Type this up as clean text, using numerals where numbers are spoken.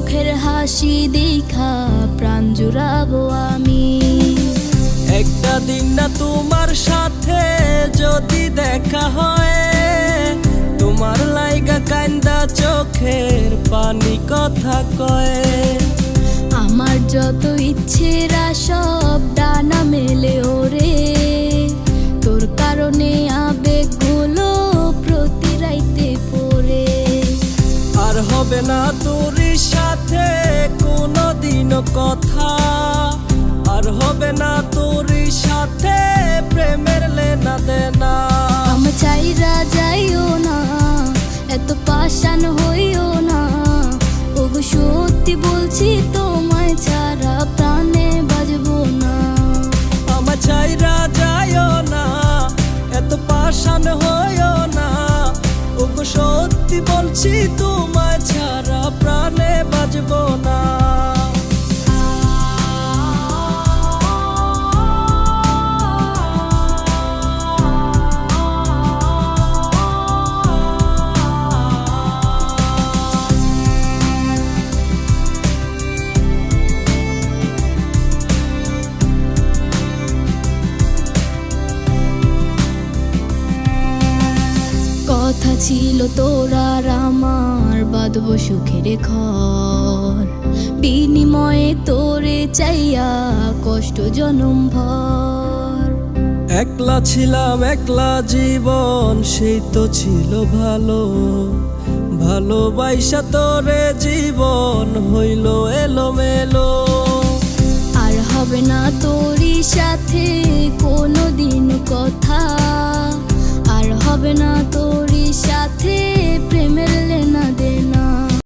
মুখের হাসি দেখা প্রাণ জুড়াবো আমি। একটা দিন না তোমার সাথে যদি দেখা হয়, তোমার লাইগা কান্দা চোখের পানি কথা কয়। আমার যত ইচ্ছেরা সব ডানা মেলে ওরে, তোর কারণে আবেগগুলো প্রতি রাইতে পড়ে। আর হবে না তোর সাথে কোনোদিনও কথা, আর হবে না তোর সাথে প্রেমের লেনা দেনা। আমি চাইরা যাইও না, এত পাষাণ হইও না, ওগো সত্যি বলছি তোমায় ছাড়া প্রাণে বাজবো না। আমার চাইরা যাইও না, এত পাষাণ হইও না, ওগো সত্যি বলছি তোমায় ছাড়া প্রাণে বাজবো না। কথা ছিল তোর আর আমার বাঁধবো সুখের ঘর, বিনিময়ে তোরে চাইয়া কষ্ট জনম ভর। একলা ছিলাম একলা জীবন, সেই তো ছিল ভালো, ভালোবাসা তোরে জীবন হইল এলোমেলো। আর হবে না তোরই সাথে কোনোদিন কথা, আর হবে না তোরই সাথে প্রেমের লেনা দেনা।